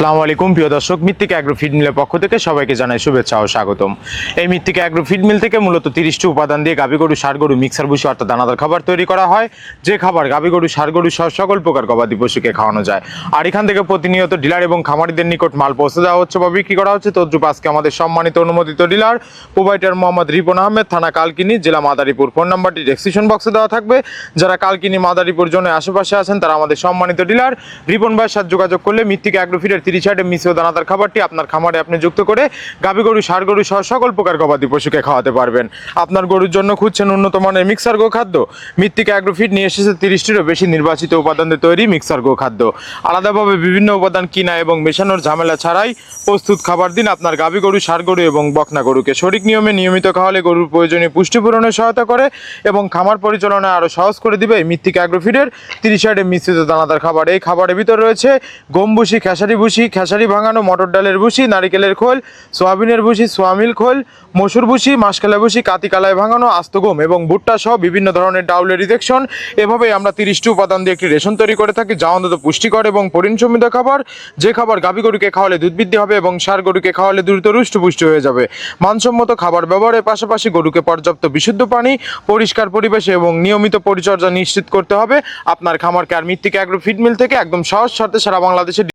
আসসালামু আলাইকুম প্রিয় দর্শক, মৃত্তিকা অ্যাগ্রো ফিড মিলের পক্ষ থেকে সবাইকে জানাই শুভেচ্ছা ও স্বাগতম। এই মৃত্তিকা অ্যাগ্রো ফিড মিল থেকে মূলত 30টি উপাদান দিয়ে গাভী গরু, ষাঁড় গরু, মিক্সার ভুসি অর্থাৎ দানাদার খাবার তৈরি করা হয়, যে খাবার গাভী গরু, ষাঁড় গরু সহ সকল প্রকার গবাদি পশুকে খাওয়ানো যায়। আর এখান থেকে প্রতিনিয়ত ডিলার এবং খামারিদের নিকট মাল পৌঁছে দেওয়া হচ্ছে বা বিক্রি করা হচ্ছে। তদ্রুপ আজকে আমাদের সম্মানিত অনুমোদিত ডিলার প্রোভাইডার মোহাম্মদ রিপন আহমেদ, থানা কালকিনি, জেলা মাদারীপুর। ফোন নাম্বারটি ডেসক্রিপশন বক্সে দেওয়া থাকবে। যারা কালকিনি, মাদারীপুর জোনের আশেপাশে আছেন তারা আমাদের সম্মানিত ডিলার রিপন ভাইয়ের সাথে যোগাযোগ করলে মৃত্তিকা অ্যাগ্রো ফিডের 30 আইটেম মিশ্র দানাদার খাবারটি আপনার খামারে আপনি যুক্ত করে গাভী গরু, ষাঁড় গরু সহ সকল প্রকার গবাদি পশুকে খাওয়াতে পারবেন। আপনার গরুর জন্য খুঁজছেন উন্নত মানের মিক্সার গো খাদ্য? মৃত্তিকা অ্যাগ্রো ফিড নিয়ে এসেছে 30টিরও বেশি নির্বাচিত উপাদান দিয়ে তৈরি মিক্সার গো খাদ্য। আলাদাভাবে বিভিন্ন উপাদান কিনা এবং মেশানোর ঝামেলা ছাড়াই প্রস্তুত খাবার দিন আপনার গাভী গরু, ষাঁড় গরু এবং বকনা গরুকে। সঠিক নিয়মে নিয়মিত খাওয়ালে গরুর প্রয়োজনীয় পুষ্টি পূরণে সহায়তা করে এবং খামার পরিচালনা আরও সহজ করে দিবে এই মৃত্তিকা অ্যাগ্রো ফিডের 30 আইটেম মিশ্রিত দানাদার খাবার। এই খাবারের ভিতর রয়েছে গম ভুসি, খেসারি ভুসি, খেসারি ভাঙানো, মটর ডালের ভুসি, নারিকেলের খোল, সোয়াবিনের ভুসি, সোয়ামিল খোল, মসুর ভুসি, মাসকলাই ভুসি, কাতি কালায় ভাঙানো, আস্ত গম এবং ভুট্টা সহ বিভিন্ন ধরনের ডাউলের রিজেকশন। এভাবেই আমরা 30টি উপাদান দিয়ে একটি রেশন তৈরি করে থাকি, যা অন্তত পুষ্টিকর এবং পরিণসমৃদ্ধ খাবার। যে খাবার গাভী গরুকে খাওয়ালে দুধ বৃদ্ধি হবে এবং ষাঁড় গরুকে খাওয়ালে দ্রুত রুষ্টপুষ্ট হয়ে যাবে। মানসম্মত খাবার ব্যবহারের পাশাপাশি গরুকে পর্যাপ্ত বিশুদ্ধ পানি, পরিষ্কার পরিবেশে এবং নিয়মিত পরিচর্যা নিশ্চিত করতে হবে আপনার খামারকে। আর মৃত্তিকা অ্যাগ্রো ফিড মিল থেকে একদম সহজ শর্তে সারা বাংলাদেশে